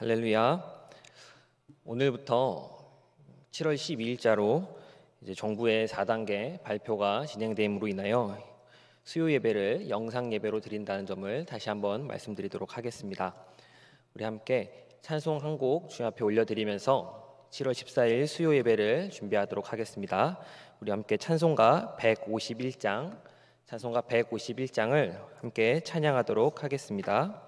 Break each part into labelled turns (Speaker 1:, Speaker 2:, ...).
Speaker 1: 할렐루야. 오늘부터 7월 12일자로 이제 정부의 4단계 발표가 진행됨으로 인하여 수요 예배를 영상 예배로 드린다는 점을 다시 한번 말씀드리도록 하겠습니다. 우리 함께 찬송 한 곡 주님 앞에 올려드리면서 7월 14일 수요 예배를 준비하도록 하겠습니다. 우리 함께 찬송가 151장을 함께 찬양하도록 하겠습니다.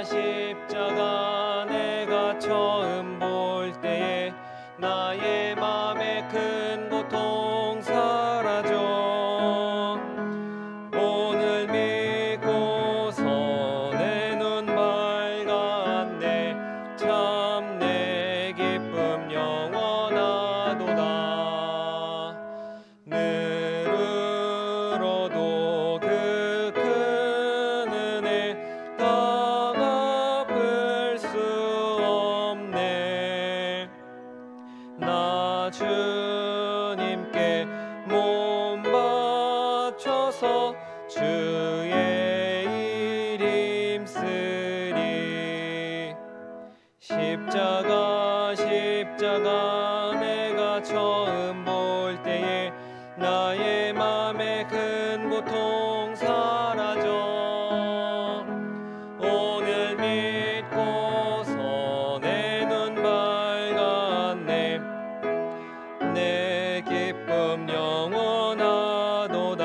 Speaker 2: 십자가 내가 처음 볼 때에 나의 맘에 큰 고통 사라져 오늘 믿고서 내 눈 밝았네 참 내 기쁨 영원하도다 늘으로도 그 큰 은혜 다 갚을 수 없네 나 주님께 몸 바쳐서 주의 일 힘쓰리 십자가 내가 처음 볼 때에 나의 맘에 큰 고통 사라져 오늘 믿고서 내 눈 밝았네 내 기쁨 영원하도다.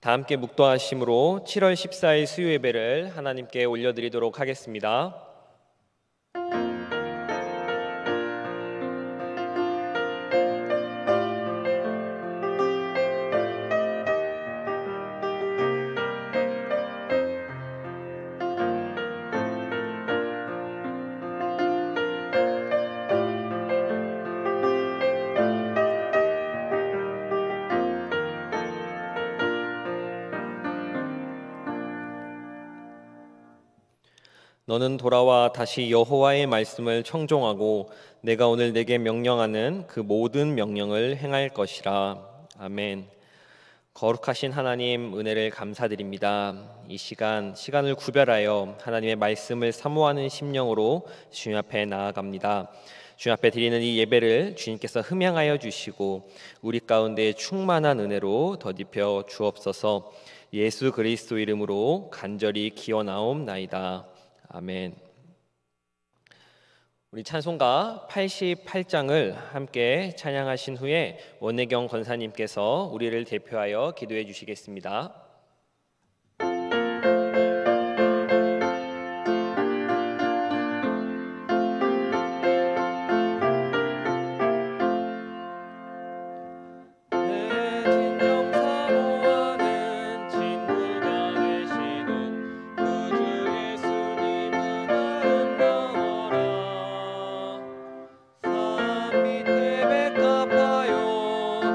Speaker 1: 다 함께 묵도하심으로 7월 14일 수요 예배를 하나님께 올려드리도록 하겠습니다. 너는 돌아와 다시 여호와의 말씀을 청종하고 내가 오늘 내게 명령하는 그 모든 명령을 행할 것이라. 아멘. 거룩하신 하나님 은혜를 감사드립니다. 이 시간을 구별하여 하나님의 말씀을 사모하는 심령으로 주님 앞에 나아갑니다. 주님 앞에 드리는 이 예배를 주님께서 흠양하여 주시고 우리 가운데 충만한 은혜로 덧입혀 주옵소서. 예수 그리스도 이름으로 간절히 기원하옵나이다. 아멘. 우리 찬송가 88장을 함께 찬양하신 후에 원내경 권사님께서 우리를 대표하여 기도해 주시겠습니다.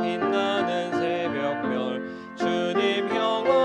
Speaker 2: 빛나는 새벽별 주님 영원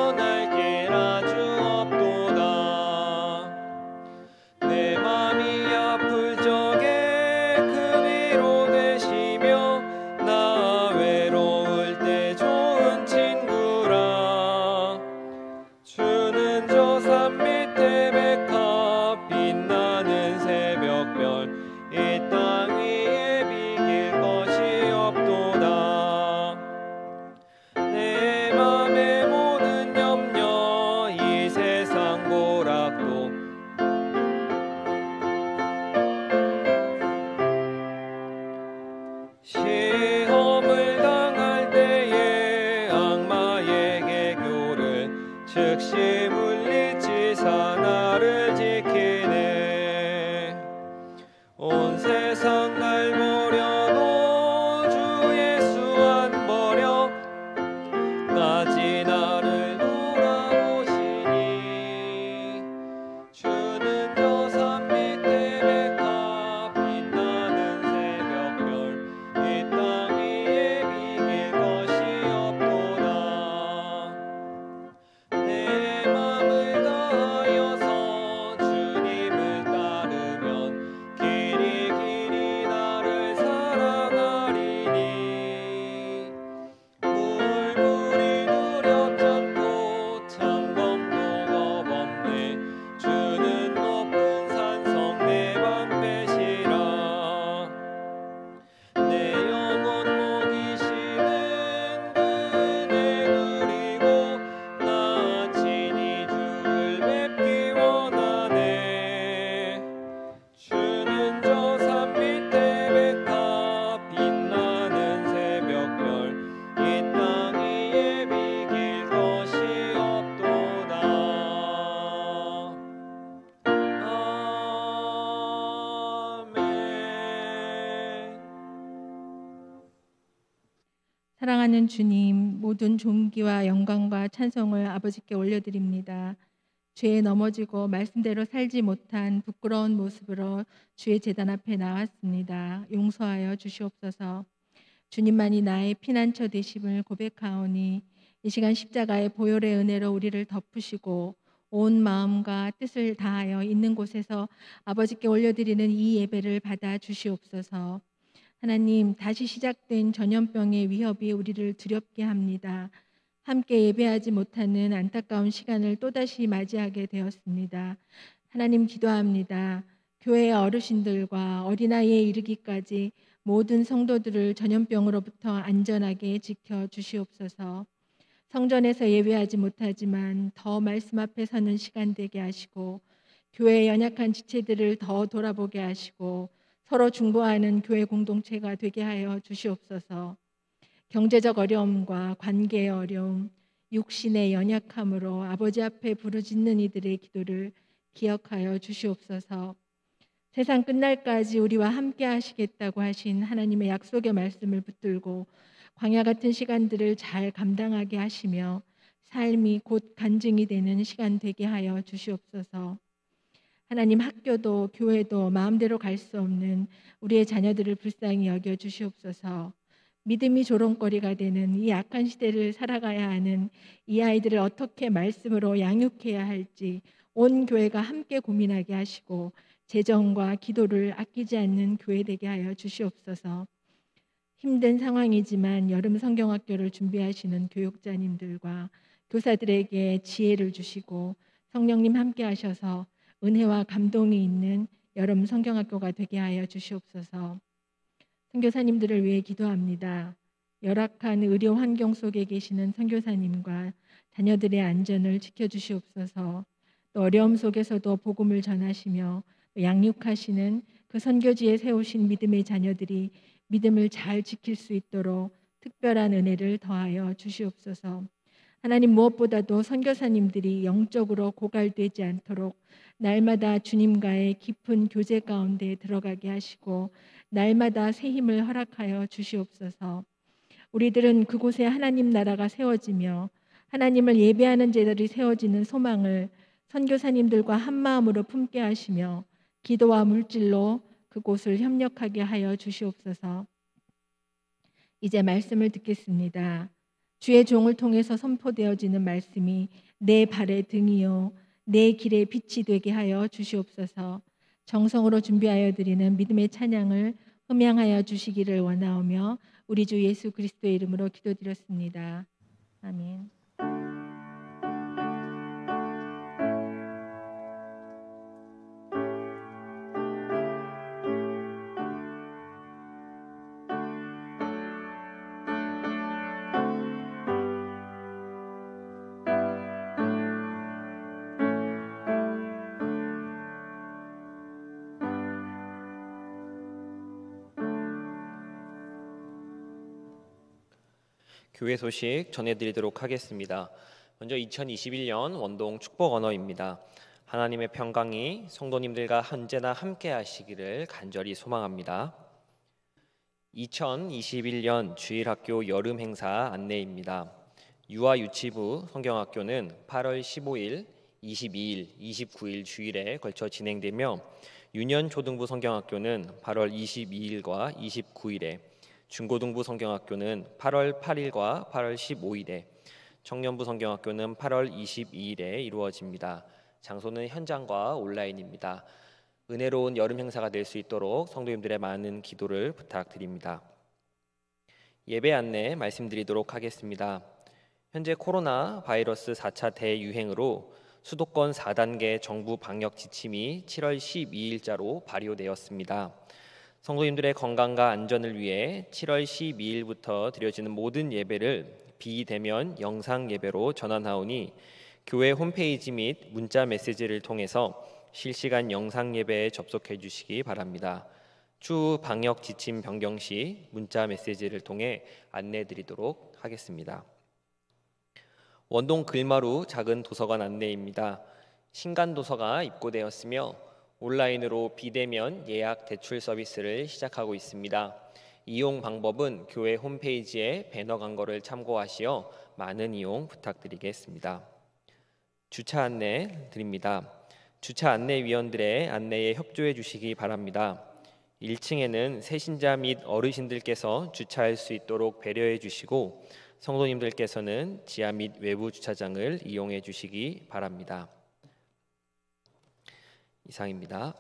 Speaker 3: 사랑하는 주님, 모든 존귀와 영광과 찬송을 아버지께 올려드립니다. 죄에 넘어지고 말씀대로 살지 못한 부끄러운 모습으로 주의 제단 앞에 나왔습니다. 용서하여 주시옵소서. 주님만이 나의 피난처 되심을 고백하오니 이 시간 십자가의 보혈의 은혜로 우리를 덮으시고 온 마음과 뜻을 다하여 있는 곳에서 아버지께 올려드리는 이 예배를 받아 주시옵소서. 하나님, 다시 시작된 전염병의 위협이 우리를 두렵게 합니다. 함께 예배하지 못하는 안타까운 시간을 또다시 맞이하게 되었습니다. 하나님, 기도합니다. 교회의 어르신들과 어린아이에 이르기까지 모든 성도들을 전염병으로부터 안전하게 지켜 주시옵소서. 성전에서 예배하지 못하지만 더 말씀 앞에 서는 시간 되게 하시고, 교회의 연약한 지체들을 더 돌아보게 하시고, 서로 중보하는 교회 공동체가 되게 하여 주시옵소서. 경제적 어려움과 관계의 어려움, 육신의 연약함으로 아버지 앞에 부르짖는 이들의 기도를 기억하여 주시옵소서. 세상 끝날까지 우리와 함께 하시겠다고 하신 하나님의 약속의 말씀을 붙들고 광야 같은 시간들을 잘 감당하게 하시며 삶이 곧 간증이 되는 시간 되게 하여 주시옵소서. 하나님, 학교도 교회도 마음대로 갈 수 없는 우리의 자녀들을 불쌍히 여겨 주시옵소서. 믿음이 조롱거리가 되는 이 악한 시대를 살아가야 하는 이 아이들을 어떻게 말씀으로 양육해야 할지 온 교회가 함께 고민하게 하시고 재정과 기도를 아끼지 않는 교회 되게 하여 주시옵소서. 힘든 상황이지만 여름 성경학교를 준비하시는 교육자님들과 교사들에게 지혜를 주시고 성령님 함께 하셔서 은혜와 감동이 있는 여름 성경학교가 되게 하여 주시옵소서. 선교사님들을 위해 기도합니다. 열악한 의료 환경 속에 계시는 선교사님과 자녀들의 안전을 지켜주시옵소서. 또 어려움 속에서도 복음을 전하시며 양육하시는 그 선교지에 세우신 믿음의 자녀들이 믿음을 잘 지킬 수 있도록 특별한 은혜를 더하여 주시옵소서. 하나님, 무엇보다도 선교사님들이 영적으로 고갈되지 않도록 날마다 주님과의 깊은 교제 가운데 들어가게 하시고 날마다 새 힘을 허락하여 주시옵소서. 우리들은 그곳에 하나님 나라가 세워지며 하나님을 예배하는 제들이 세워지는 소망을 선교사님들과 한 마음으로 품게 하시며 기도와 물질로 그곳을 협력하게 하여 주시옵소서. 이제 말씀을 듣겠습니다. 주의 종을 통해서 선포되어지는 말씀이 내 발의 등이요 내 길의 빛이 되게 하여 주시옵소서. 정성으로 준비하여 드리는 믿음의 찬양을 흠양하여 주시기를 원하오며 우리 주 예수 그리스도의 이름으로 기도드렸습니다. 아멘.
Speaker 1: 교회 소식 전해드리도록 하겠습니다. 먼저 2021년 원동 축복 언어입니다. 하나님의 평강이 성도님들과 언제나 함께 하시기를 간절히 소망합니다. 2021년 주일학교 여름 행사 안내입니다. 유아 유치부 성경학교는 8월 15일, 22일, 29일 주일에 걸쳐 진행되며 유년 초등부 성경학교는 8월 22일과 29일에, 중고등부 성경학교는 8월 8일과 8월 15일에, 청년부 성경학교는 8월 22일에 이루어집니다. 장소는 현장과 온라인입니다. 은혜로운 여름 행사가 될 수 있도록 성도님들의 많은 기도를 부탁드립니다. 예배 안내 말씀드리도록 하겠습니다. 현재 코로나 바이러스 4차 대유행으로 수도권 4단계 정부 방역 지침이 7월 12일자로 발효되었습니다. 성도님들의 건강과 안전을 위해 7월 12일부터 드려지는 모든 예배를 비대면 영상 예배로 전환하오니 교회 홈페이지 및 문자 메시지를 통해서 실시간 영상 예배에 접속해 주시기 바랍니다. 추후 방역 지침 변경 시 문자 메시지를 통해 안내 드리도록 하겠습니다. 원동 글마루 작은 도서관 안내입니다. 신간 도서가 입고되었으며 온라인으로 비대면 예약 대출 서비스를 시작하고 있습니다. 이용 방법은 교회 홈페이지에 배너 광고를 참고하시어 많은 이용 부탁드리겠습니다. 주차 안내 드립니다. 주차 안내위원들의 안내에 협조해 주시기 바랍니다. 1층에는 새신자 및 어르신들께서 주차할 수 있도록 배려해 주시고 성도님들께서는 지하 및 외부 주차장을 이용해 주시기 바랍니다. 이상입니다.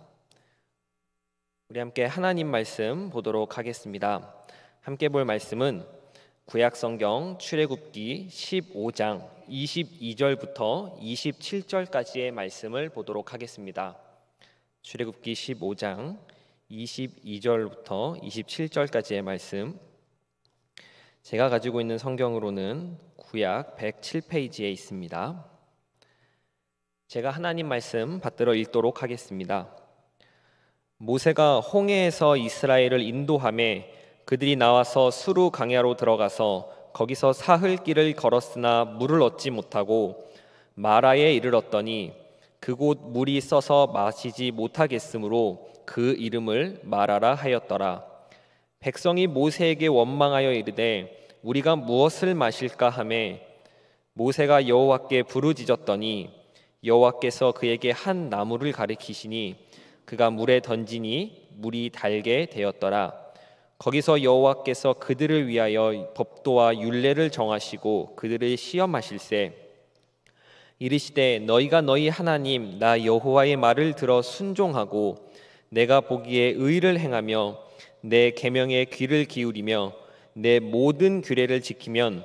Speaker 1: 우리 함께 하나님 말씀 보도록 하겠습니다. 함께 볼 말씀은 구약성경 출애굽기 15장 22절부터 27절까지의 말씀을 보도록 하겠습니다. 출애굽기 15장 22절부터 27절까지의 말씀, 제가 가지고 있는 성경으로는 구약 107페이지에 있습니다. 제가 하나님 말씀 받들어 읽도록 하겠습니다. 모세가 홍해에서 이스라엘을 인도하매 그들이 나와서 수루 강야로 들어가서 거기서 사흘 길을 걸었으나 물을 얻지 못하고 마라에 이르렀더니 그곳 물이 써서 마시지 못하겠으므로 그 이름을 마라라 하였더라. 백성이 모세에게 원망하여 이르되 우리가 무엇을 마실까 하매 모세가 여호와께 부르짖었더니 여호와께서 그에게 한 나무를 가리키시니 그가 물에 던지니 물이 달게 되었더라. 거기서 여호와께서 그들을 위하여 법도와 율례를 정하시고 그들을 시험하실세 이르시되 너희가 너희 하나님 나 여호와의 말을 들어 순종하고 내가 보기에 의를 행하며 내 계명에 귀를 기울이며 내 모든 규례를 지키면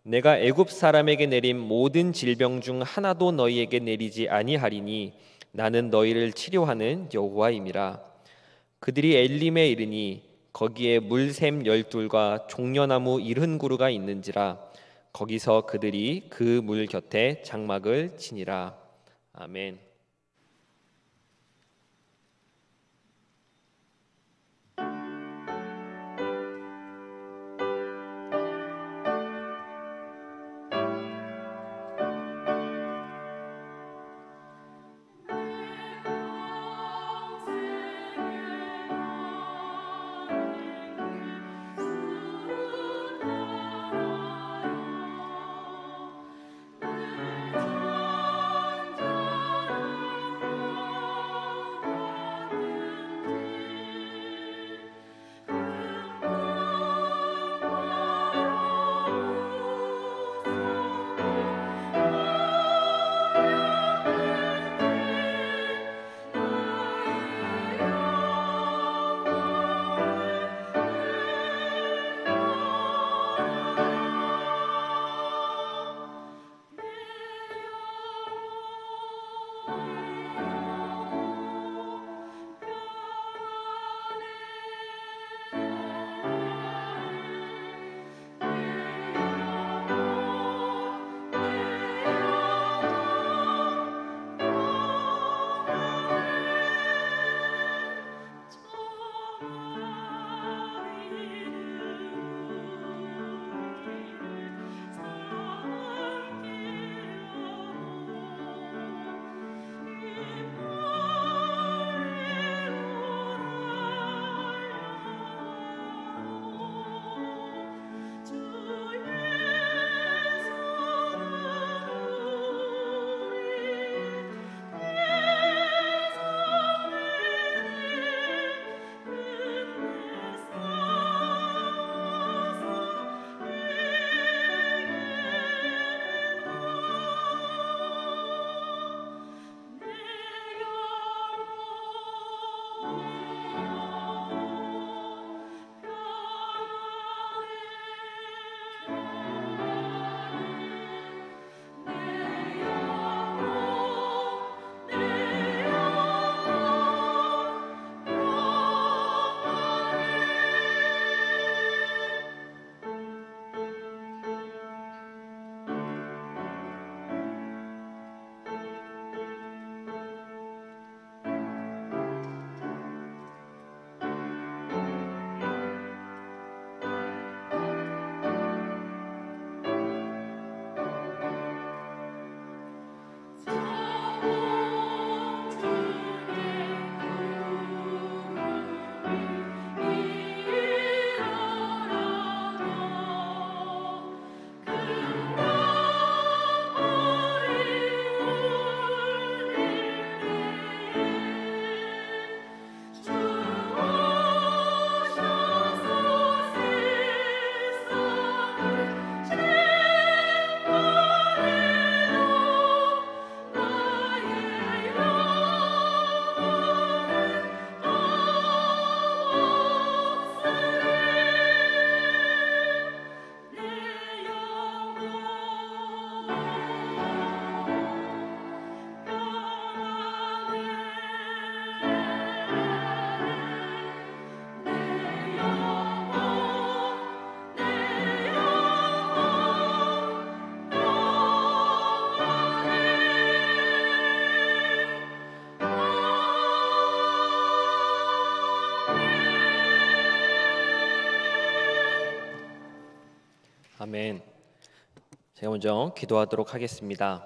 Speaker 1: 내가 애굽 사람에게 내린 모든 질병 중 하나도 너희에게 내리지 아니하리니 나는 너희를 치료하는 여호와임이라. 그들이 엘림에 이르니 거기에 물샘 12과 종려나무 70그루가 있는지라. 거기서 그들이 그 물 곁에 장막을 치니라. 아멘. 아멘. 제가 먼저 기도하도록 하겠습니다.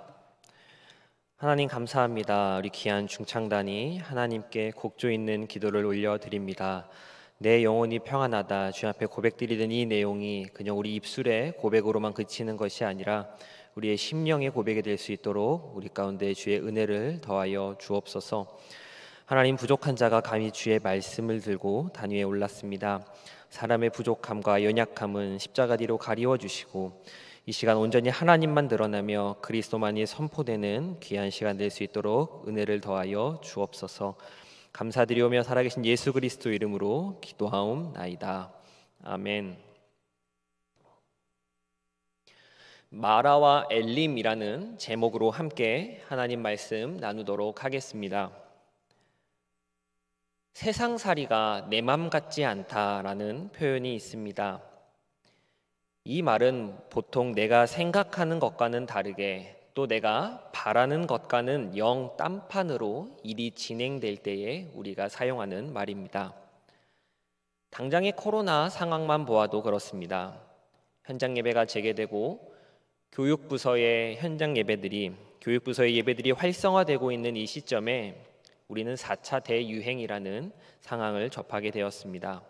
Speaker 1: 하나님 감사합니다. 우리 귀한 중창단이 하나님께 곡조 있는 기도를 올려드립니다. 내 영혼이 평안하다 주님 앞에 고백드리는 이 내용이 그냥 우리 입술의 고백으로만 그치는 것이 아니라 우리의 심령의 고백이 될 수 있도록 우리 가운데 주의 은혜를 더하여 주옵소서. 하나님, 부족한 자가 감히 주의 말씀을 들고 단위에 올랐습니다. 사람의 부족함과 연약함은 십자가 뒤로 가리워 주시고 이 시간 온전히 하나님만 드러나며 그리스도만이 선포되는 귀한 시간 될 수 있도록 은혜를 더하여 주옵소서. 감사드리오며 살아계신 예수 그리스도 이름으로 기도하옵나이다. 아멘. 마라와 엘림이라는 제목으로 함께 하나님 말씀 나누도록 하겠습니다. 세상살이가 내 맘 같지 않다라는 표현이 있습니다. 이 말은 보통 내가 생각하는 것과는 다르게 또 내가 바라는 것과는 영 딴판으로 일이 진행될 때에 우리가 사용하는 말입니다. 당장의 코로나 상황만 보아도 그렇습니다. 현장 예배가 재개되고 교육부서의 예배들이 활성화되고 있는 이 시점에 우리는 4차 대유행이라는 상황을 접하게 되었습니다.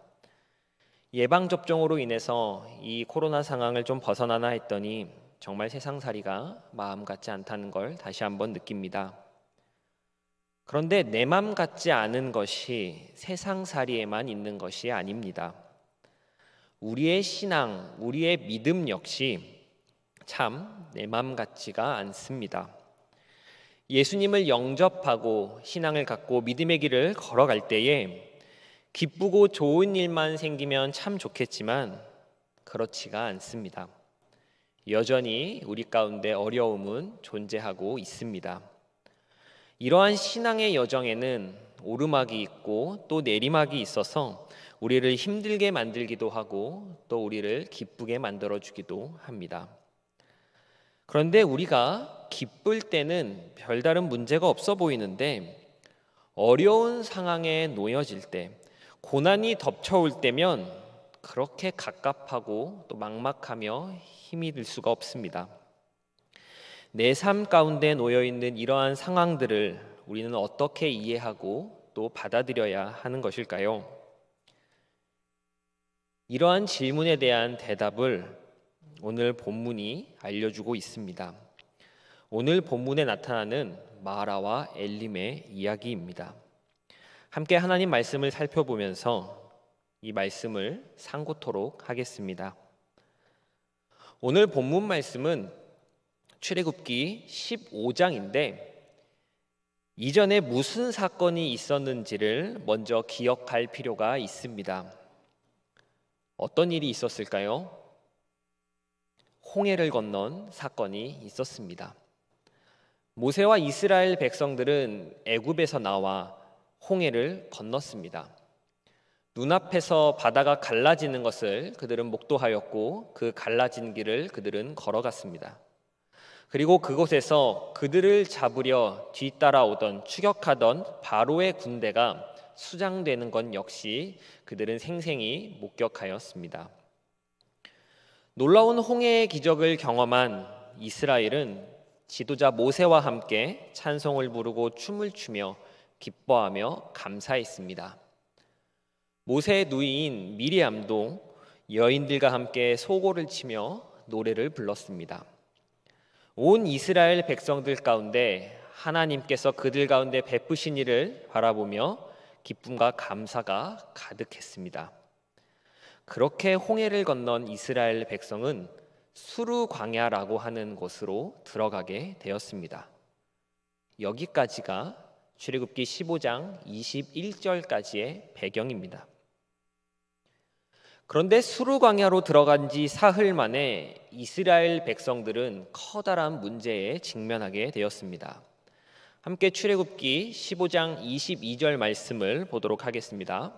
Speaker 1: 예방접종으로 인해서 이 코로나 상황을 좀 벗어나나 했더니 정말 세상살이가 마음 같지 않다는 걸 다시 한번 느낍니다. 그런데 내 맘 같지 않은 것이 세상살이에만 있는 것이 아닙니다. 우리의 신앙, 우리의 믿음 역시 참 내 맘 같지가 않습니다. 예수님을 영접하고 신앙을 갖고 믿음의 길을 걸어갈 때에 기쁘고 좋은 일만 생기면 참 좋겠지만 그렇지가 않습니다. 여전히 우리 가운데 어려움은 존재하고 있습니다. 이러한 신앙의 여정에는 오르막이 있고 또 내리막이 있어서 우리를 힘들게 만들기도 하고 또 우리를 기쁘게 만들어주기도 합니다. 그런데 우리가 기쁠 때는 별다른 문제가 없어 보이는데 어려운 상황에 놓여질 때, 고난이 덮쳐올 때면 그렇게 갑갑하고 또 막막하며 힘이 들 수가 없습니다. 내 삶 가운데 놓여있는 이러한 상황들을 우리는 어떻게 이해하고 또 받아들여야 하는 것일까요? 이러한 질문에 대한 대답을 오늘 본문이 알려주고 있습니다. 오늘 본문에 나타나는 마라와 엘림의 이야기입니다. 함께 하나님 말씀을 살펴보면서 이 말씀을 상고토록 하겠습니다. 오늘 본문 말씀은 출애굽기 15장인데 이전에 무슨 사건이 있었는지를 먼저 기억할 필요가 있습니다. 어떤 일이 있었을까요? 홍해를 건넌 사건이 있었습니다. 모세와 이스라엘 백성들은 애굽에서 나와 홍해를 건넜습니다. 눈앞에서 바다가 갈라지는 것을 그들은 목도하였고 그 갈라진 길을 그들은 걸어갔습니다. 그리고 그곳에서 그들을 잡으려 뒤따라오던 추격하던 바로의 군대가 수장되는 것 역시 그들은 생생히 목격하였습니다. 놀라운 홍해의 기적을 경험한 이스라엘은 지도자 모세와 함께 찬송을 부르고 춤을 추며 기뻐하며 감사했습니다. 모세의 누이인 미리암도 여인들과 함께 소고를 치며 노래를 불렀습니다. 온 이스라엘 백성들 가운데 하나님께서 그들 가운데 베푸신 일을 바라보며 기쁨과 감사가 가득했습니다. 그렇게 홍해를 건넌 이스라엘 백성은 수르 광야라고 하는 곳으로 들어가게 되었습니다. 여기까지가 출애굽기 15장 21절까지의 배경입니다. 그런데 수르 광야로 들어간 지 사흘 만에 이스라엘 백성들은 커다란 문제에 직면하게 되었습니다. 함께 출애굽기 15장 22절 말씀을 보도록 하겠습니다.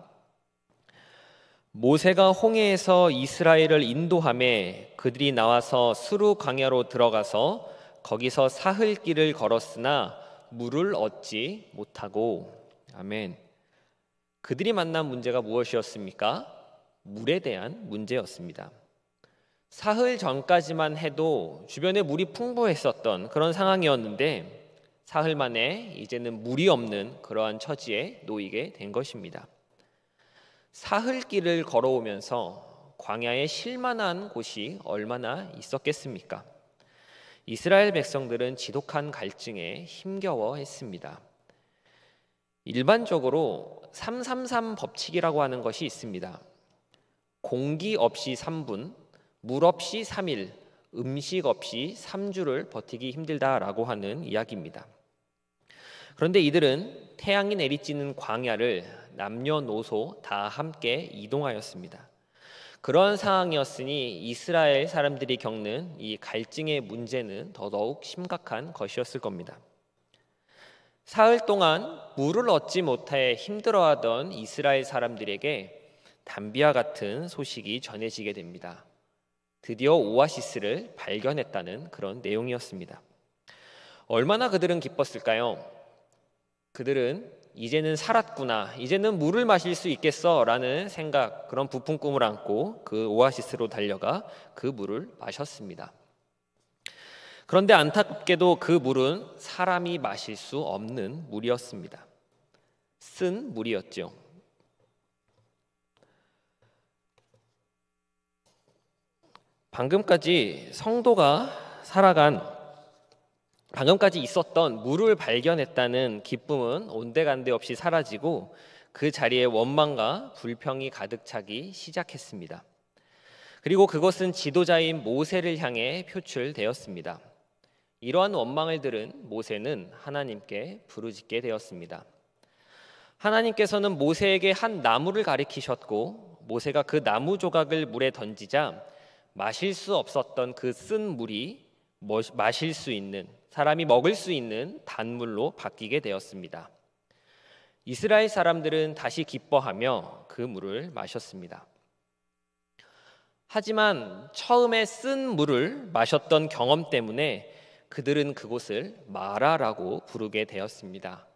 Speaker 1: 모세가 홍해에서 이스라엘을 인도하매 그들이 나와서 수르 광야로 들어가서 거기서 사흘 길을 걸었으나 물을 얻지 못하고. 아멘. 그들이 만난 문제가 무엇이었습니까? 물에 대한 문제였습니다. 사흘 전까지만 해도 주변에 물이 풍부했었던 그런 상황이었는데 사흘 만에 이제는 물이 없는 그러한 처지에 놓이게 된 것입니다. 사흘 길을 걸어오면서 광야에 쉴만한 곳이 얼마나 있었겠습니까? 이스라엘 백성들은 지독한 갈증에 힘겨워했습니다. 일반적으로 333 법칙이라고 하는 것이 있습니다. 공기 없이 3분, 물 없이 3일, 음식 없이 3주를 버티기 힘들다라고 하는 이야기입니다. 그런데 이들은 태양이 내리쬐는 광야를 남녀노소 다 함께 이동하였습니다. 그런 상황이었으니 이스라엘 사람들이 겪는 이 갈증의 문제는 더더욱 심각한 것이었을 겁니다. 사흘 동안 물을 얻지 못해 힘들어하던 이스라엘 사람들에게 담비와 같은 소식이 전해지게 됩니다. 드디어 오아시스를 발견했다는 그런 내용이었습니다. 얼마나 그들은 기뻤을까요? 그들은 이제는 살았구나, 이제는 물을 마실 수 있겠어 라는 생각, 그런 부푼 꿈을 안고 그 오아시스로 달려가 그 물을 마셨습니다. 그런데 안타깝게도 그 물은 사람이 마실 수 없는 물이었습니다. 쓴 물이었죠. 방금까지 있었던 물을 발견했다는 기쁨은 온데간데 없이 사라지고 그 자리에 원망과 불평이 가득 차기 시작했습니다. 그리고 그것은 지도자인 모세를 향해 표출되었습니다. 이러한 원망을 들은 모세는 하나님께 부르짖게 되었습니다. 하나님께서는 모세에게 한 나무를 가리키셨고 모세가 그 나무 조각을 물에 던지자 마실 수 없었던 그 쓴 물이 마실 수 있는, 사람이 먹을 수 있는 단물로 바뀌게 되었습니다. 이스라엘 사람들은 다시 기뻐하며 그 물을 마셨습니다. 하지만 처음에 쓴 물을 마셨던 경험 때문에 그들은 그곳을 마라라고 부르게 되었습니다.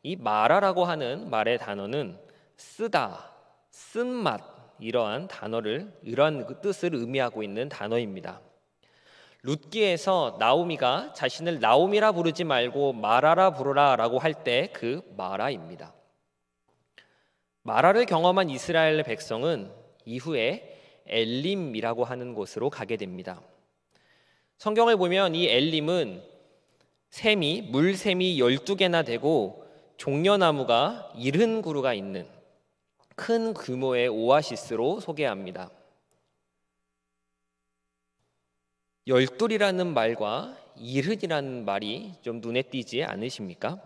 Speaker 1: 이 마라라고 하는 말의 단어는 쓰다, 쓴맛, 이러한 뜻을 의미하고 있는 단어입니다. 룻기에서 나오미가 자신을 나오미라 부르지 말고 마라라 부르라 라고 할 때 그 마라입니다. 마라를 경험한 이스라엘 백성은 이후에 엘림이라고 하는 곳으로 가게 됩니다. 성경을 보면 이 엘림은 물샘이 12개나 되고 종려나무가 70그루가 있는 큰 규모의 오아시스로 소개합니다. 열둘이라는 말과 이른이라는 말이 좀 눈에 띄지 않으십니까?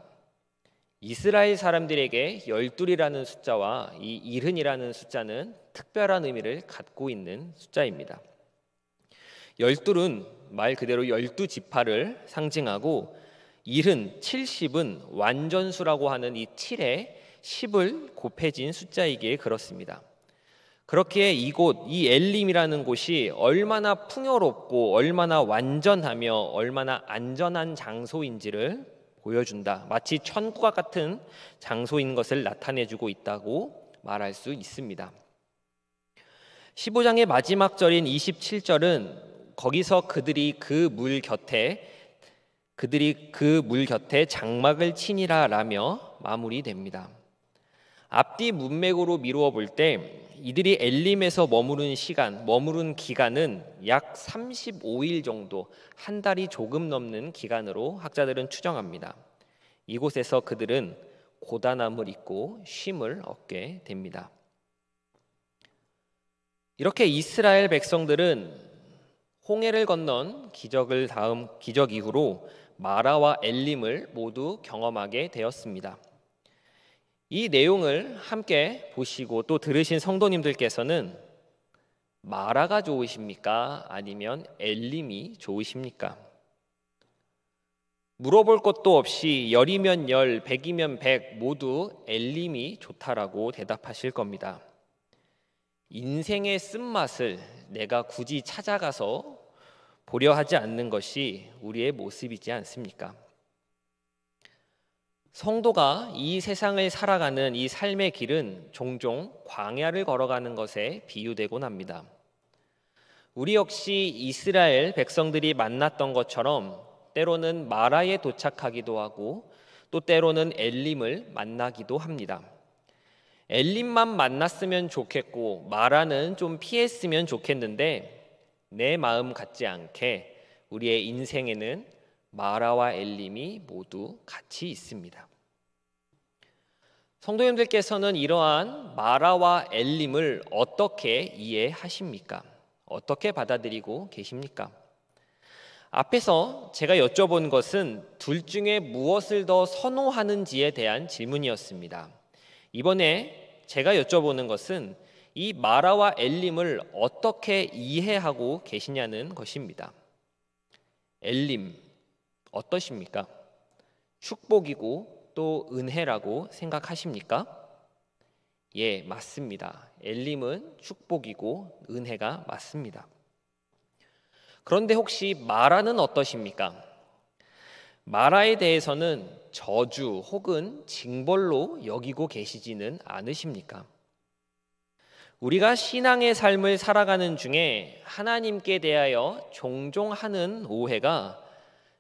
Speaker 1: 이스라엘 사람들에게 열둘이라는 숫자와 이 이른이라는 숫자는 특별한 의미를 갖고 있는 숫자입니다. 열둘은 말 그대로 12지파를 상징하고 이른 70은 완전수라고 하는 이 7에 10을 곱해진 숫자이기에 그렇습니다. 그렇기에 이곳, 이 엘림이라는 곳이 얼마나 풍요롭고 얼마나 완전하며 얼마나 안전한 장소인지를 보여준다. 마치 천국과 같은 장소인 것을 나타내주고 있다고 말할 수 있습니다. 15장의 마지막 절인 27절은 거기서 그들이 그 물 곁에 장막을 치니라 라며 마무리됩니다. 앞뒤 문맥으로 미루어 볼 때 이들이 엘림에서 머무른 기간은 약 35일 정도, 한 달이 조금 넘는 기간으로 학자들은 추정합니다. 이곳에서 그들은 고단함을 잊고 쉼을 얻게 됩니다. 이렇게 이스라엘 백성들은 홍해를 건넌 기적 이후로 마라와 엘림을 모두 경험하게 되었습니다. 이 내용을 함께 보시고 또 들으신 성도님들께서는 마라가 좋으십니까? 아니면 엘림이 좋으십니까? 물어볼 것도 없이 열이면 열, 백이면 백 모두 엘림이 좋다라고 대답하실 겁니다. 인생의 쓴맛을 내가 굳이 찾아가서 보려 하지 않는 것이 우리의 모습이지 않습니까? 성도가 이 세상을 살아가는 이 삶의 길은 종종 광야를 걸어가는 것에 비유되곤 합니다. 우리 역시 이스라엘 백성들이 만났던 것처럼 때로는 마라에 도착하기도 하고 또 때로는 엘림을 만나기도 합니다. 엘림만 만났으면 좋겠고 마라는 좀 피했으면 좋겠는데 내 마음 같지 않게 우리의 인생에는 마라와 엘림이 모두 같이 있습니다. 성도님들께서는 이러한 마라와 엘림을 어떻게 이해하십니까? 어떻게 받아들이고 계십니까? 앞에서 제가 여쭤본 것은 둘 중에 무엇을 더 선호하는지에 대한 질문이었습니다. 이번에 제가 여쭤보는 것은 이 마라와 엘림을 어떻게 이해하고 계시냐는 것입니다. 엘림 어떠십니까? 축복이고 또 은혜라고 생각하십니까? 예, 맞습니다. 엘림은 축복이고 은혜가 맞습니다. 그런데 혹시 마라는 어떠십니까? 마라에 대해서는 저주 혹은 징벌로 여기고 계시지는 않으십니까? 우리가 신앙의 삶을 살아가는 중에 하나님께 대하여 종종 하는 오해가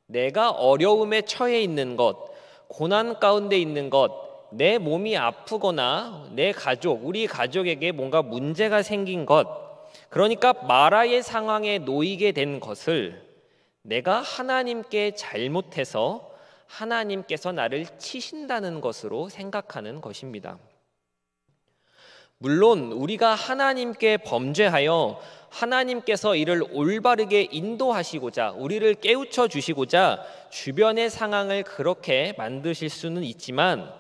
Speaker 1: 내가 어려움에 처해 있는 것, 고난 가운데 있는 것, 내 몸이 아프거나 내 가족, 우리 가족에게 뭔가 문제가 생긴 것, 그러니까 마라의 상황에 놓이게 된 것을 내가 하나님께 잘못해서 하나님께서 나를 치신다는 것으로 생각하는 것입니다. 물론 우리가 하나님께 범죄하여 하나님께서 이를 올바르게 인도하시고자 우리를 깨우쳐 주시고자 주변의 상황을 그렇게 만드실 수는 있지만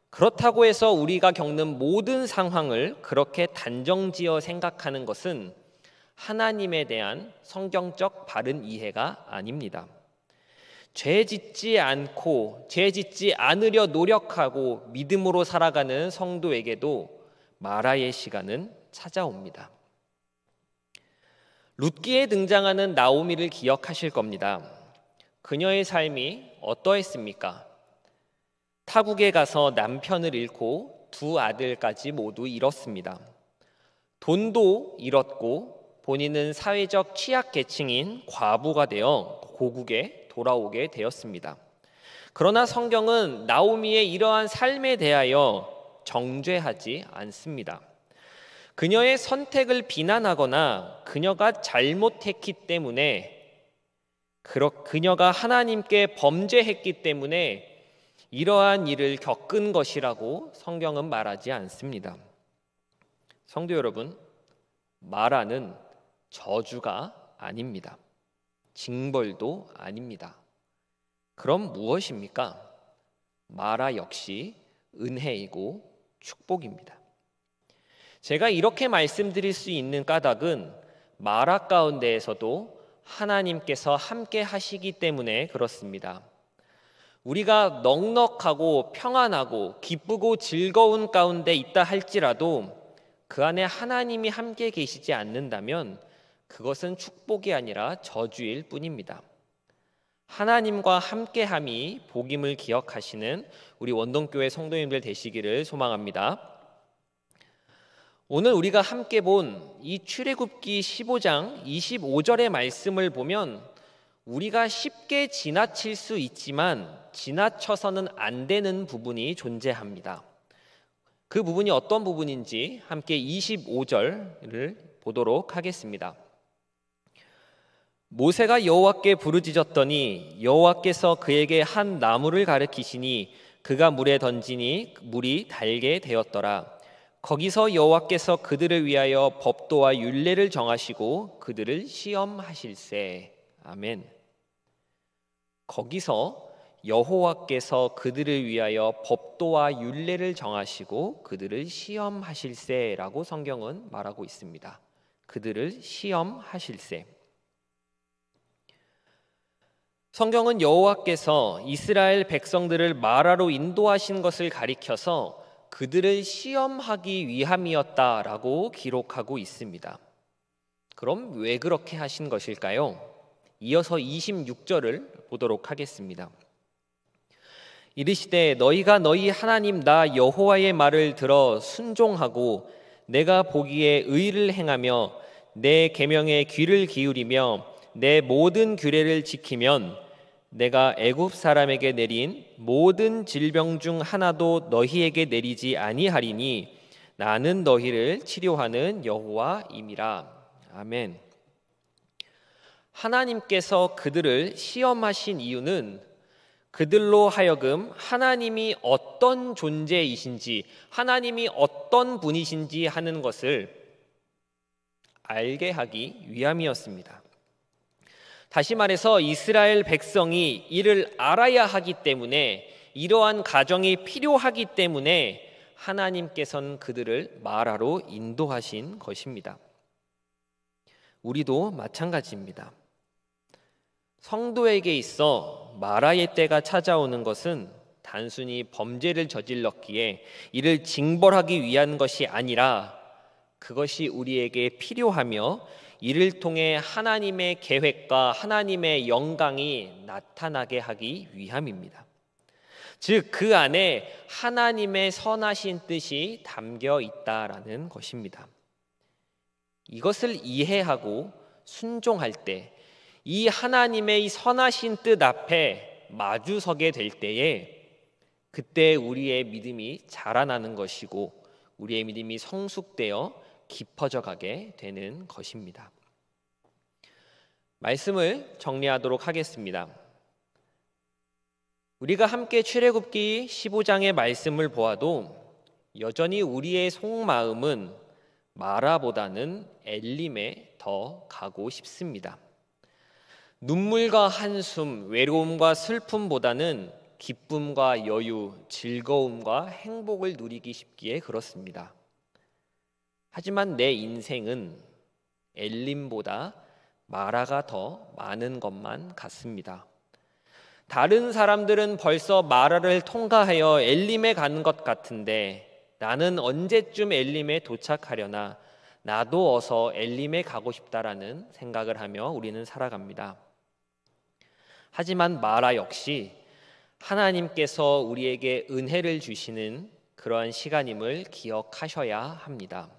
Speaker 1: 그렇다고 해서 우리가 겪는 모든 상황을 그렇게 단정지어 생각하는 것은 하나님에 대한 성경적 바른 이해가 아닙니다. 죄 짓지 않고 죄 짓지 않으려 노력하고 믿음으로 살아가는 성도에게도 마라의 시간은 찾아옵니다. 룻기에 등장하는 나오미를 기억하실 겁니다. 그녀의 삶이 어떠했습니까? 타국에 가서 남편을 잃고 두 아들까지 모두 잃었습니다. 돈도 잃었고 본인은 사회적 취약계층인 과부가 되어 고국에 돌아오게 되었습니다. 그러나 성경은 나오미의 이러한 삶에 대하여 정죄하지 않습니다. 그녀의 선택을 비난하거나 그녀가 잘못했기 때문에 그녀가 하나님께 범죄했기 때문에 이러한 일을 겪은 것이라고 성경은 말하지 않습니다. 성도 여러분, 마라는 저주가 아닙니다. 징벌도 아닙니다. 그럼 무엇입니까? 마라 역시 은혜이고 축복입니다. 제가 이렇게 말씀드릴 수 있는 까닭은 마라 가운데에서도 하나님께서 함께 하시기 때문에 그렇습니다. 우리가 넉넉하고 평안하고 기쁘고 즐거운 가운데 있다 할지라도 그 안에 하나님이 함께 계시지 않는다면 그것은 축복이 아니라 저주일 뿐입니다. 하나님과 함께함이 복임을 기억하시는 우리 원동교회 성도님들 되시기를 소망합니다. 오늘 우리가 함께 본 이 출애굽기 15장 25절의 말씀을 보면 우리가 쉽게 지나칠 수 있지만 지나쳐서는 안 되는 부분이 존재합니다. 그 부분이 어떤 부분인지 함께 25절을 보도록 하겠습니다. 모세가 여호와께 부르짖었더니 여호와께서 그에게 한 나무를 가르치시니 그가 물에 던지니 물이 달게 되었더라. 거기서 여호와께서 그들을 위하여 법도와 율례를 정하시고 그들을 시험하실세. 아멘. 거기서 여호와께서 그들을 위하여 법도와 율례를 정하시고 그들을 시험하실세라고 성경은 말하고 있습니다. 그들을 시험하실세. 성경은 여호와께서 이스라엘 백성들을 마라로 인도하신 것을 가리켜서 그들을 시험하기 위함이었다라고 기록하고 있습니다. 그럼 왜 그렇게 하신 것일까요? 이어서 26절을 보도록 하겠습니다. 이르시되 너희가 너희 하나님 나 여호와의 말을 들어 순종하고 내가 보기에 의를 행하며 내 계명에 귀를 기울이며 내 모든 규례를 지키면 내가 애굽 사람에게 내린 모든 질병 중 하나도 너희에게 내리지 아니하리니 나는 너희를 치료하는 여호와임이라. 아멘. 하나님께서 그들을 시험하신 이유는 그들로 하여금 하나님이 어떤 존재이신지, 하나님이 어떤 분이신지 하는 것을 알게 하기 위함이었습니다. 다시 말해서 이스라엘 백성이 이를 알아야 하기 때문에, 이러한 가정이 필요하기 때문에 하나님께서는 그들을 마라로 인도하신 것입니다. 우리도 마찬가지입니다. 성도에게 있어 마라의 때가 찾아오는 것은 단순히 범죄를 저질렀기에 이를 징벌하기 위한 것이 아니라 그것이 우리에게 필요하며 이를 통해 하나님의 계획과 하나님의 영광이 나타나게 하기 위함입니다. 즉, 그 안에 하나님의 선하신 뜻이 담겨 있다라는 것입니다. 이것을 이해하고 순종할 때, 이 하나님의 선하신 뜻 앞에 마주서게 될 때에 그때 우리의 믿음이 자라나는 것이고 우리의 믿음이 성숙되어 깊어져 가게 되는 것입니다. 말씀을 정리하도록 하겠습니다. 우리가 함께 출애굽기 15장의 말씀을 보아도 여전히 우리의 속마음은 마라보다는 엘림에 더 가고 싶습니다. 눈물과 한숨, 외로움과 슬픔보다는 기쁨과 여유, 즐거움과 행복을 누리기 쉽기에 그렇습니다. 하지만 내 인생은 엘림보다 마라가 더 많은 것만 같습니다. 다른 사람들은 벌써 마라를 통과하여 엘림에 가는 것 같은데 나는 언제쯤 엘림에 도착하려나, 나도 어서 엘림에 가고 싶다라는 생각을 하며 우리는 살아갑니다. 하지만 마라 역시 하나님께서 우리에게 은혜를 주시는 그러한 시간임을 기억하셔야 합니다.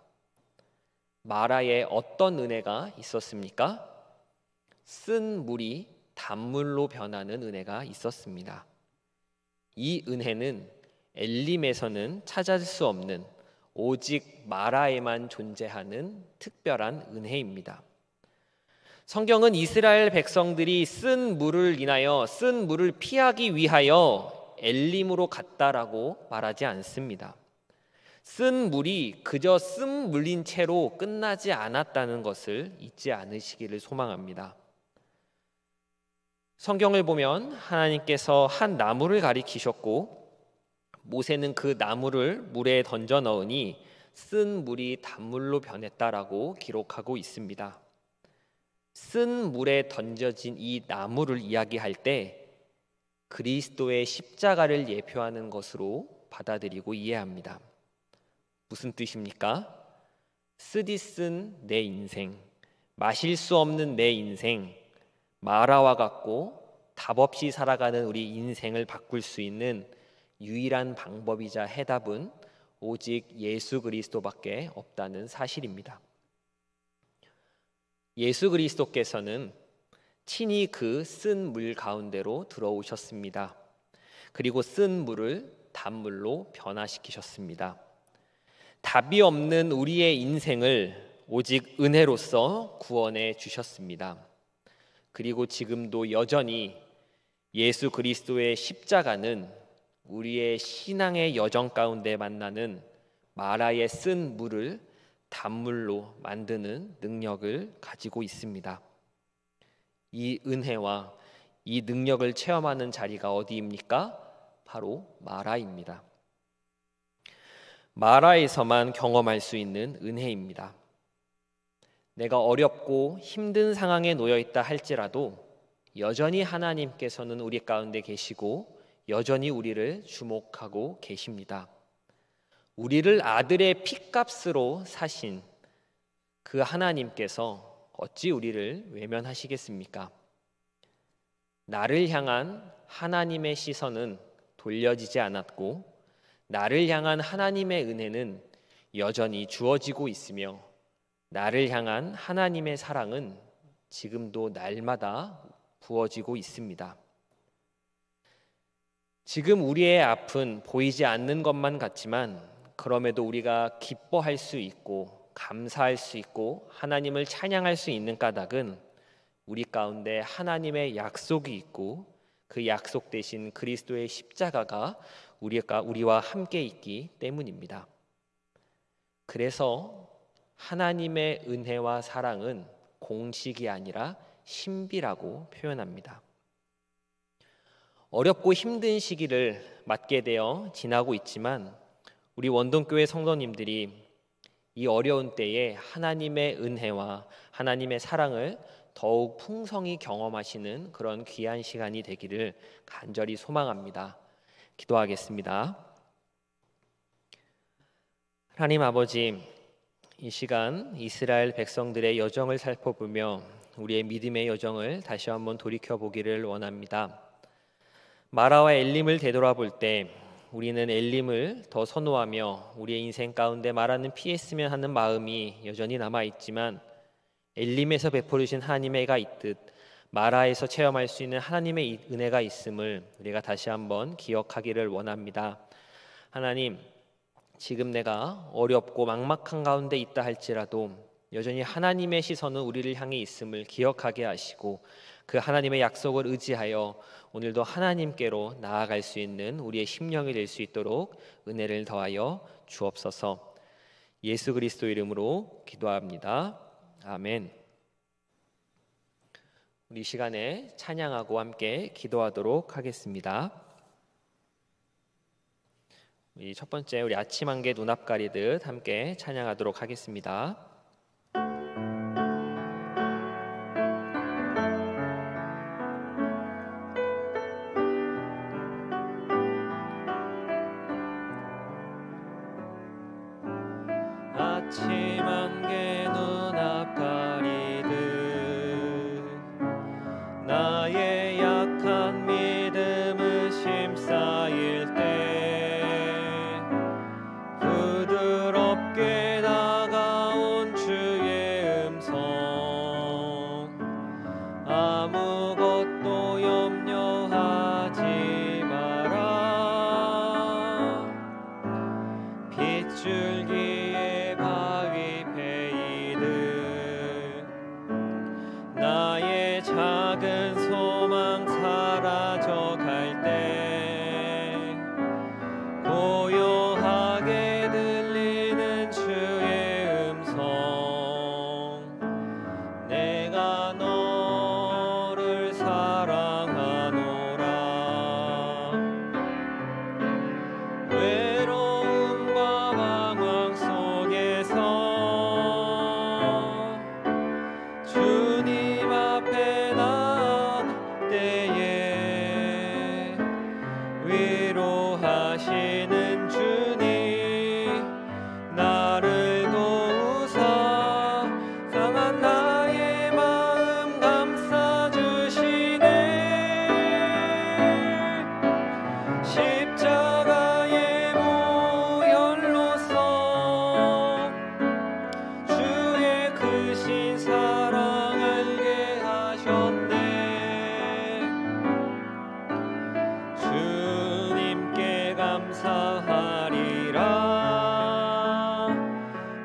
Speaker 1: 마라에 어떤 은혜가 있었습니까? 쓴 물이 단물로 변하는 은혜가 있었습니다. 이 은혜는 엘림에서는 찾을 수 없는, 오직 마라에만 존재하는 특별한 은혜입니다. 성경은 이스라엘 백성들이 쓴 물을 인하여, 쓴 물을 피하기 위하여 엘림으로 갔다라고 말하지 않습니다. 쓴 물이 그저 쓴 물인 채로 끝나지 않았다는 것을 잊지 않으시기를 소망합니다. 성경을 보면 하나님께서 한 나무를 가리키셨고 모세는 그 나무를 물에 던져 넣으니 쓴 물이 단물로 변했다라고 기록하고 있습니다. 쓴 물에 던져진 이 나무를 이야기할 때 그리스도의 십자가를 예표하는 것으로 받아들이고 이해합니다. 무슨 뜻입니까? 쓰디 쓴 내 인생, 마실 수 없는 내 인생, 마라와 같고 답 없이 살아가는 우리 인생을 바꿀 수 있는 유일한 방법이자 해답은 오직 예수 그리스도밖에 없다는 사실입니다. 예수 그리스도께서는 친히 그 쓴 물 가운데로 들어오셨습니다. 그리고 쓴 물을 단물로 변화시키셨습니다. 답이 없는 우리의 인생을 오직 은혜로서 구원해 주셨습니다. 그리고 지금도 여전히 예수 그리스도의 십자가는 우리의 신앙의 여정 가운데 만나는 마라의 쓴 물을 단물로 만드는 능력을 가지고 있습니다. 이 은혜와 이 능력을 체험하는 자리가 어디입니까? 바로 마라입니다. 마라에서만 경험할 수 있는 은혜입니다. 내가 어렵고 힘든 상황에 놓여 있다 할지라도 여전히 하나님께서는 우리 가운데 계시고 여전히 우리를 주목하고 계십니다. 우리를 아들의 핏값으로 사신 그 하나님께서 어찌 우리를 외면하시겠습니까? 나를 향한 하나님의 시선은 돌려지지 않았고 나를 향한 하나님의 은혜는 여전히 주어지고 있으며 나를 향한 하나님의 사랑은 지금도 날마다 부어지고 있습니다. 지금 우리의 앞은 보이지 않는 것만 같지만 그럼에도 우리가 기뻐할 수 있고 감사할 수 있고 하나님을 찬양할 수 있는 까닭은 우리 가운데 하나님의 약속이 있고 그 약속 대신 그리스도의 십자가가 우리와 함께 있기 때문입니다. 그래서 하나님의 은혜와 사랑은 공식이 아니라 신비라고 표현합니다. 어렵고 힘든 시기를 맞게 되어 지나고 있지만 우리 원동교회 성도님들이 이 어려운 때에 하나님의 은혜와 하나님의 사랑을 더욱 풍성히 경험하시는 그런 귀한 시간이 되기를 간절히 소망합니다. 기도하겠습니다. 하나님 아버지, 이 시간 이스라엘 백성들의 여정을 살펴보며 우리의 믿음의 여정을 다시 한번 돌이켜보기를 원합니다. 마라와 엘림을 되돌아볼 때 우리는 엘림을 더 선호하며 우리의 인생 가운데 마라는 피했으면 하는 마음이 여전히 남아있지만 엘림에서 베풀으신 하나님의 은혜가 있듯 마라에서 체험할 수 있는 하나님의 은혜가 있음을 우리가 다시 한번 기억하기를 원합니다. 하나님, 지금 내가 어렵고 막막한 가운데 있다 할지라도 여전히 하나님의 시선은 우리를 향해 있음을 기억하게 하시고 그 하나님의 약속을 의지하여 오늘도 하나님께로 나아갈 수 있는 우리의 심령이 될 수 있도록 은혜를 더하여 주옵소서. 예수 그리스도 이름으로 기도합니다. 아멘. 우리 시간에 찬양하고 함께 기도하도록 하겠습니다. 우리 첫 번째 우리 아침 안개 눈앞 가리듯 함께 찬양하도록 하겠습니다.
Speaker 2: 아침 안개 눈앞 가리듯 나의 약한 믿음을 심싸일 때 부드럽게 다가온 주의 음성 아무것도 염려하지 마라 빗줄기에 바위 베이듯 나의 작은 소망 사라져 갈 때 고요하게 들리는 주의 음성 내가 너를 사랑하노라 외로움과 방황 속에서 주님 앞에 나올 때에 위로하시는 주님 나를 도우사 상한 나의 마음 감싸주시네 십자가의 보혈로서 주의 크신 사랑 알게 하셨네 주님께 감사하리라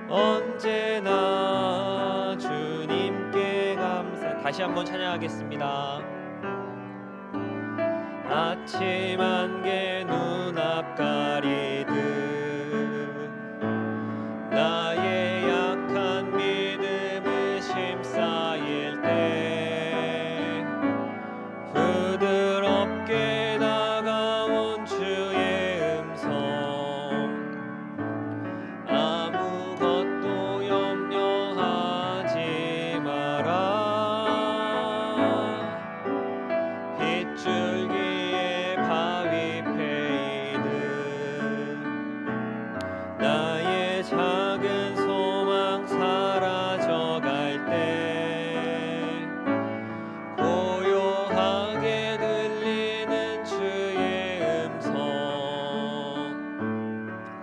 Speaker 2: 언제나 주님께 감사. 다시 한번 찬양하겠습니다. 아침 안개 눈앞 가리듯 나의 약한 믿음을 심싸일 때 부드럽게 다가온 주의 음성 아무것도 염려하지 마라 빗줄기에 바위 베이듯 나의 작은 소망 사라져 갈 때 고요하게 들리는 주의 음성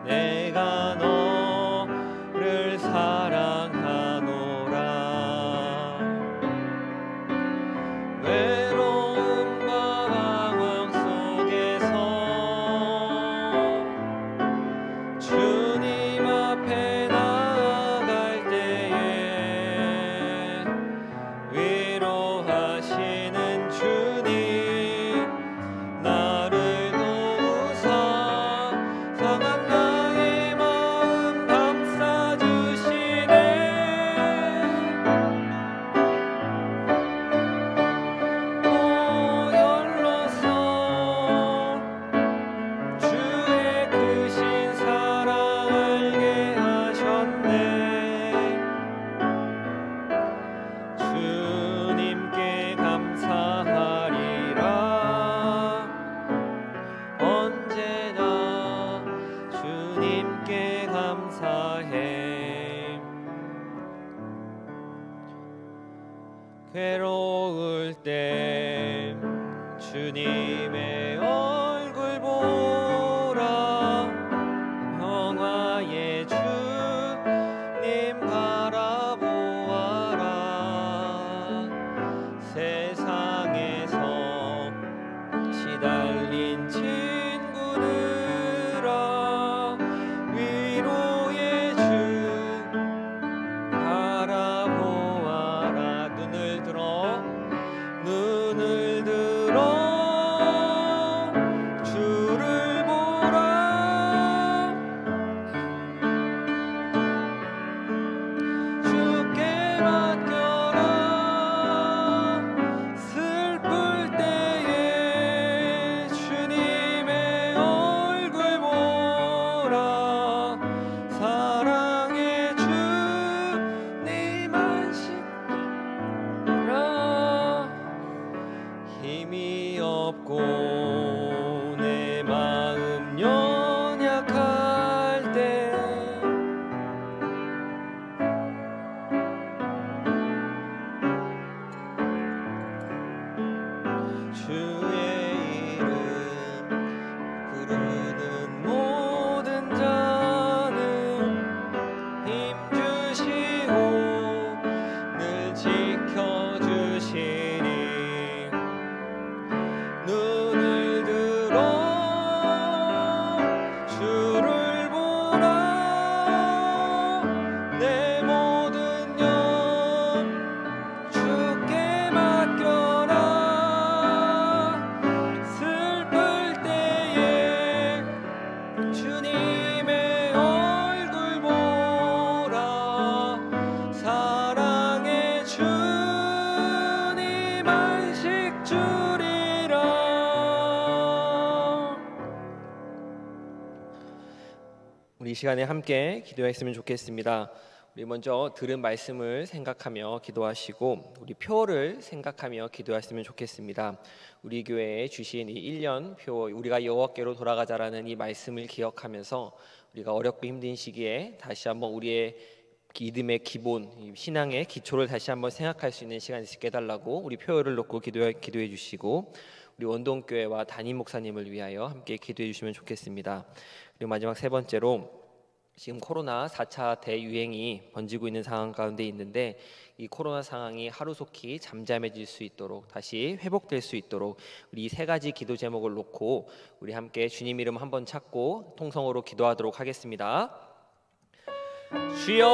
Speaker 2: 내가 너를 사랑하노라 괴로울 때 주님의 얼굴 보라. 평화의 주님 바라보아라. 세상에서 시달린 친구들아, 위로의 주 바라보아라. 눈을 들어 주를 보라. 주께 맡겨라. 슬플 때에 주님의 얼굴 보라. 사랑의 주님 안식라. 힘이 없고 내 마음 연약할 때 주의 이름 부르는 모든 자는 힘주시고 늘 지켜주시니 눈을 들어 주를 보라. 내 모든 영 주께 맡겨라. 슬플 때에 주님의 얼굴 보라. 사랑의 주님 안식 주리라. 우리 이 시간에 함께 기도했으면 좋겠습니다. 우리 먼저 들은 말씀을 생각하며 기도하시고 우리 표를 생각하며 기도했으면 좋겠습니다. 우리 교회에 주신 이 1년 표, 우리가 여호와께로 돌아가자라는 이 말씀을 기억하면서 우리가 어렵고 힘든 시기에 다시 한번 우리의 믿음의 기본, 신앙의 기초를 다시 한번 생각할 수 있는 시간이 있게 해달라고 우리 표를 놓고 기도해 주시고 우리 원동교회와 담임 목사님을 위하여 함께 기도해 주시면 좋겠습니다. 그리고 마지막 세 번째로 지금 코로나 4차 대유행이 번지고 있는 상황 가운데 있는데 이 코로나 상황이 하루속히 잠잠해질 수 있도록 다시 회복될 수 있도록 우리 이 세 가지 기도 제목을 놓고 우리 함께 주님 이름 한번 찾고 통성으로 기도하도록 하겠습니다. 주여,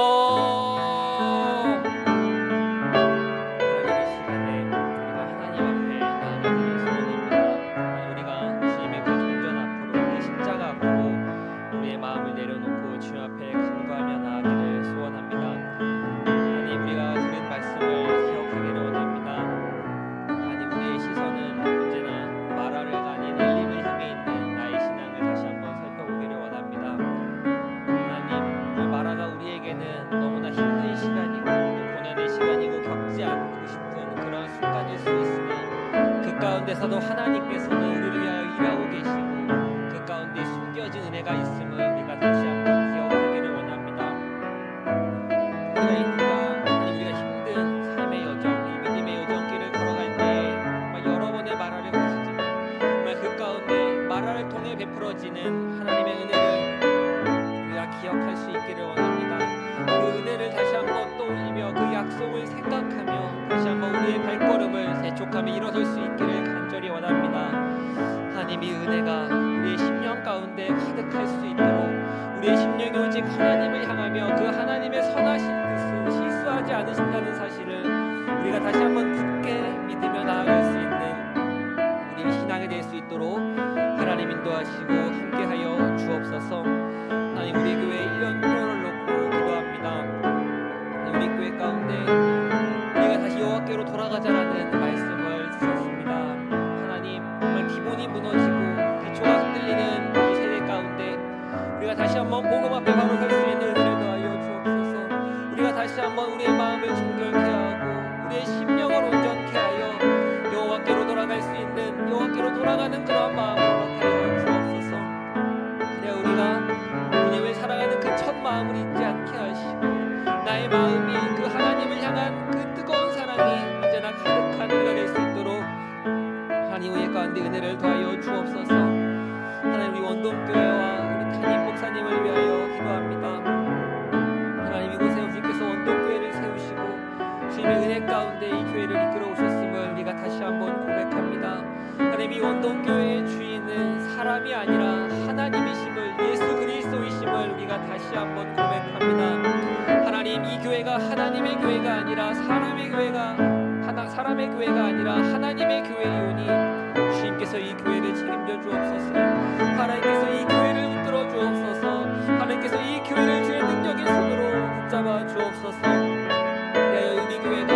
Speaker 2: 가운데서도 하나님께서는 우리를 위하여 일하고 계시고 그 가운데 숨겨진 은혜가 있음을 우리가 다시 한번 기억하기를 원합니다. 우리가 힘든 삶의 여정, 이 믿음의 여정길을 걸어갈 때 여러 번의 마라를 거치지만 그 가운데 마라를 통해 베풀어지는 하나님의 은혜를 우리가 기억할 수 있기를 원합니다. 그 은혜를 다시 한번 떠올리며 그 약속을 생각하며 다시 한번 우리의 발걸음을 재촉하며 일어설 수 있기를 간절히 원합니다. 하나님, 이 은혜가 우리의 심령 가운데 가득할 수 있도록 우리의 심령이 오직 하나님을 향하며 그 하나님의 선하신 뜻은 실수하지 않으신다는 사실을 우리가 다시 한번 굳게 믿으며 나아갈 수 있는 우리의 신앙이 될 수 있도록 하나님 인도하시고 함께하여 주옵소서. 하나님, 우리 교회 1년 표를 놓고 기도합니다. 우리 교회 가운데 우리가 다시 여호와께로 돌아가자라는 말씀을 주셨습니다. 하나님, 정말 기본이 무너지고 기초가 흔들리는 이 세대 가운데 우리가 다시 한번 복음 앞에 바로 설 수 있는 은혜를 더하여 주옵소서. 우리가 다시 한번 우리의 마음을 정결케 하고 우리의 심령을 온전케 하여 여호와께로 돌아갈 수 있는, 여호와께로 돌아가는 그러한 마음으로 하여 주옵소서. 그래 우리가 주님을 사랑하는 그 첫 마음을 잊지 않게 하시고 나의 마음이 그 하나님을 향한 그 뜨거운 사랑이 언제나 하나님이심을, 예수 그리스도이심을 우리가 다시 한번 고백합니다. 하나님, 이 교회가 하나님의 교회가 아니라 사람의 교회가 아니라 하나님의 교회이오니 주님께서 이 교회를 책임져 주옵소서. 하나님께서 이 교회를 붙들어 주옵소서. 하나님께서 이 교회를 주의 능력의 손으로 붙잡아 주옵소서. 우리 교회가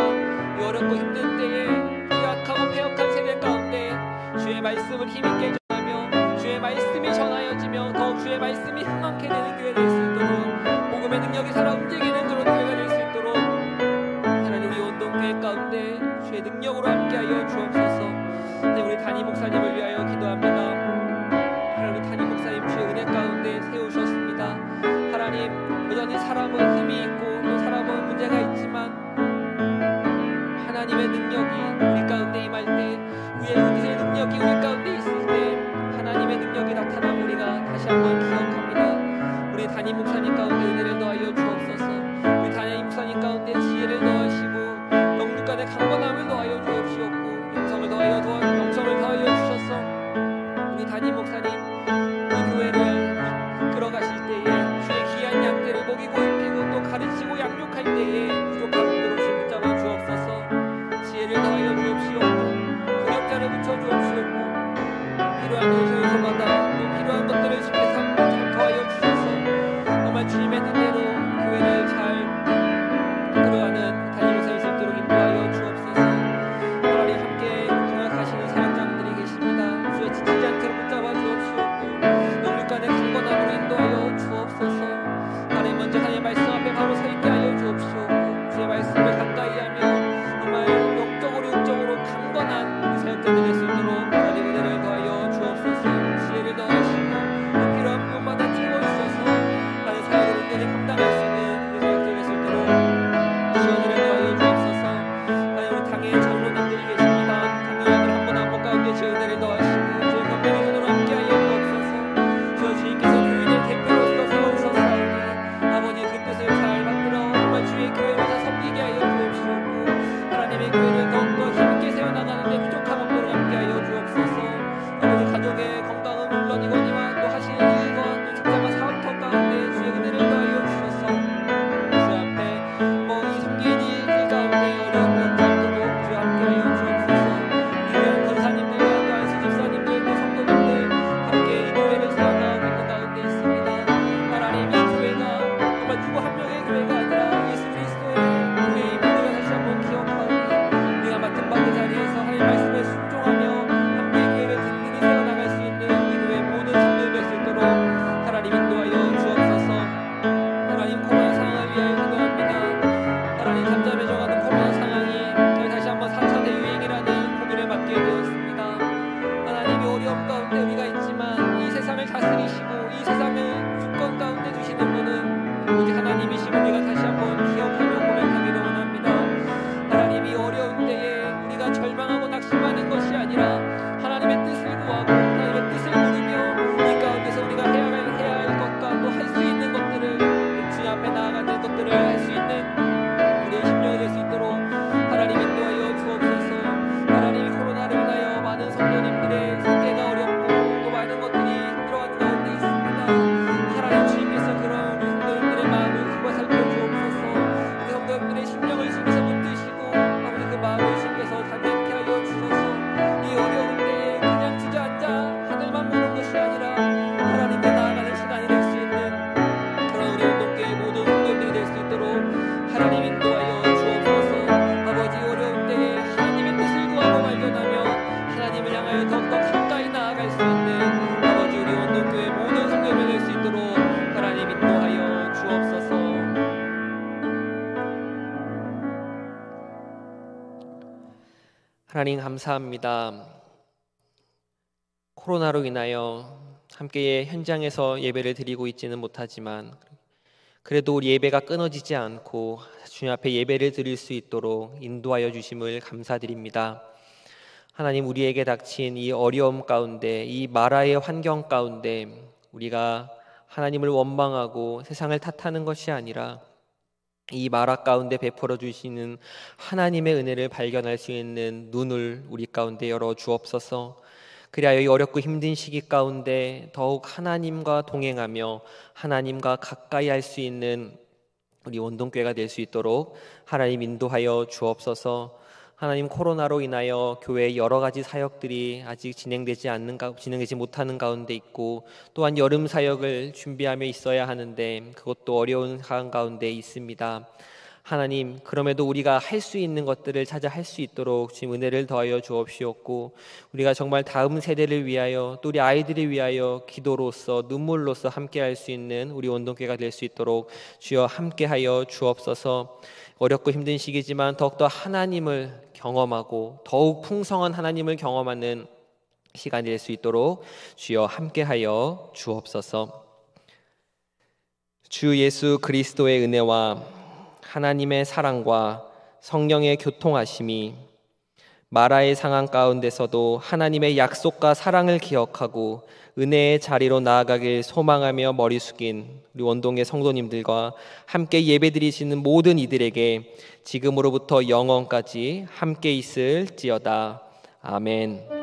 Speaker 2: 이 어렵고 힘든 때에 이 약하고 패역한 세대 가운데 주의 말씀을 힘있게 전하며 주의 말씀이 전하여지며 더욱 주의 말씀이 흥황케 되는 교회 될 수 있도록, 복음의 능력이 살아 움직이는 그런 교회가 될 수 있도록 하나님, 우리 온동교회 가운데 주의 능력으로 함께하여 주옵소서. 우리 담임 목사님을 위하여 기도합니다. 하나님, 우리 담임 목사님 주의 은혜 가운데 세우셨습니다. 하나님, 여전히 사람은 힘이 있고 또 사람은 문제가 있지만 하나님의 능력이 우리 가운데 임할 때, 우리의 능력이 우리 가운데 있을 때 하나님의 능력이 나타나고 우리가 다시 한번 기억합니다. 우리 담임 목사님 가운데 은혜를 더하여 주옵소서. 우리 담임 목사님 가운데 지혜를 더하시고 영육간의 강건함을 더하여 주옵시옵고 영성을 더하여 주셔서 우리 담임 목사님 이 교회를 이끌어 가실 때에 주의 귀한 양들을 먹이고 입히고 또 가르치고 양육할 때에 부족한 분들을 주님 붙잡아 주옵소서. 지혜를 더하여 주옵시옵고 능력자를 붙여 주옵시옵고 필요한 요소마다 또 필요한 것들을 주께서 잘 더하여 주셔서 정말 주님의 뜻대로 교회를 잘 이끌어가는 담임 목사님 수 있도록 인도하여 주옵소서. 하나님, 함께 동역하시는 사역자분들이 계십니다. 주의 지치지 않도록 붙잡아 주옵시옵고 영육간의 강건함으로 인도하여 주옵소서. 하나님, 먼저 하나님의 말씀 앞에 바로 서 있게 하여 주옵시옵고 주의 말씀을 가까이 하며 정말 영적으로 육적으로 강건한 우리 사역자들 될 수 있도록 하나님 은혜를 더하여 주옵소서. 지혜를 더하시고 필요한 부분마다 채워주셔서 하나님 사역을 온전히 감당할 수 있는 우리 사역자들 될 수 있도록 지원을 더하여 주옵소서. 하나님, 우리 당의 장로님들이 계십니다. 장로님들 한 분 한 분 가운데 주의 은혜를 더하시고 주의 권능의 손으로 함께하여 주옵소서. 주님께서 교인의 대표로서 세우셨사오니 아버지 그 뜻을 잘 만들어 정말 주의 교회를 다 섬기게 하여 주옵시옵고 하나님의 교회를 더욱더 힘있게 세워나가는 데 부족함 없도록 함께하여 주옵소서. 아버지 가족의 건강은 물론이거니와 또 하시는 일과 또 직장과 사업터 가운데 주의 은혜를 더하여 주셔서 주 앞에 이 섬기는 일들 가운데 어려운 것들도 주 함께하여 주옵소서. 위대한 권사님들과 또 안수 집사님들 또 성도님들 함께 이 교회를 세워나가고 있는 가운데 있습니다. 하나님, 이 교회가 정말 누구 한 명의 교회가 아니라 예수 그리스도의 교회임을 우리가 다시 한번 기억하오니 우리가 맡은 바 그 자리에서 하나님의 말씀에 순종하며 함께 교회를 든든히 세워나갈 수 있는 이 교회 모든 성도들 될 수 있도록 하나님 인도하여 주옵소서. 하나님, 코로나 상황을 위하여 기도합니다. 하나님, 잠잠해 져가는 코로나 상황이 다시 한번 4차 대유행이라는 고비를 맞게 되었습니다. 하나님이 어려움 가운데 우리가 있지만 이 세상을 다스리시고 이 세상을 주권 가운데 두시는 분은 오직 하나님이심을 우리가 다시 한번 기억하며 고백하기를 원합니다. 하나님이 어려운 때에 우리가 절망하고 낙심하는 것이 아니라 하나님의 뜻을 구하고 하나님의 뜻을 누리며 이 가운데서 우리가 해야 할 것과 또 할 수 있는 것들을 주님 앞에 나아가는 것들을 할 수 있는 우리의 심령이 될 수 있도록 하나님 인도하여 주옵소서. 하나님이 코로나로 인하여 많은 성도님들의 생계가 어렵고 또 많은 것들이 힘들어하는 가운데 있습니다. 하나님, 주님께서 그런 우리 성도님들의 마음을 굽어 살펴주옵소서. 우리 성도님들의 심령을 주께서 붙드시고 아버지 그 마음을 주께서 단단케 하여 주셔서 이 어려운 때에 그냥 주저앉아 하늘만 보는 것이 아니라 하나님께 나아가는 시간이 될 수 있는 그런 우리 운동교회 모든 성도들이 될 수 있도록 하나님 인도하여 주옵소서. 아버지, 어려운 때에 하나님의 뜻을 구하고 발견하며 하나님을 향하여 더욱더 가까이 나아갈 수 있는 아버지 우리 운동교회 모든 성도들이 될 수 있도록 하나님 인도하여 주옵소서.
Speaker 1: 하나님 감사합니다. 코로나로 인하여 함께 현장에서 예배를 드리고 있지는 못하지만 그래도 우리 예배가 끊어지지 않고 주님 앞에 예배를 드릴 수 있도록 인도하여 주심을 감사드립니다. 하나님, 우리에게 닥친 이 어려움 가운데, 이 마라의 환경 가운데 우리가 하나님을 원망하고 세상을 탓하는 것이 아니라 이 마라 가운데 베풀어 주시는 하나님의 은혜를 발견할 수 있는 눈을 우리 가운데 열어 주옵소서. 그리하여 이 어렵고 힘든 시기 가운데 더욱 하나님과 동행하며 하나님과 가까이 할 수 있는 우리 원동교회가 될 수 있도록 하나님 인도하여 주옵소서. 하나님, 코로나로 인하여 교회의 여러 가지 사역들이 아직 진행되지 못하는 가운데 있고, 또한 여름 사역을 준비하며 있어야 하는데 그것도 어려운 상황 가운데 있습니다. 하나님, 그럼에도 우리가 할 수 있는 것들을 찾아 할 수 있도록 주님 은혜를 더하여 주옵시옵고, 우리가 정말 다음 세대를 위하여 또 우리 아이들을 위하여 기도로서 눈물로서 함께 할 수 있는 우리 원동교회가 될 수 있도록 주여 함께하여 주옵소서. 어렵고 힘든 시기지만 더욱더 하나님을 경험하고 더욱 풍성한 하나님을 경험하는 시간이 될 수 있도록 주여 함께하여 주옵소서. 주 예수 그리스도의 은혜와 하나님의 사랑과 성령의 교통하심이 마라의 상황 가운데서도 하나님의 약속과 사랑을 기억하고 은혜의 자리로 나아가길 소망하며 머리 숙인 우리 원동의 성도님들과 함께 예배드리시는 모든 이들에게 지금으로부터 영원까지 함께 있을지어다. 아멘.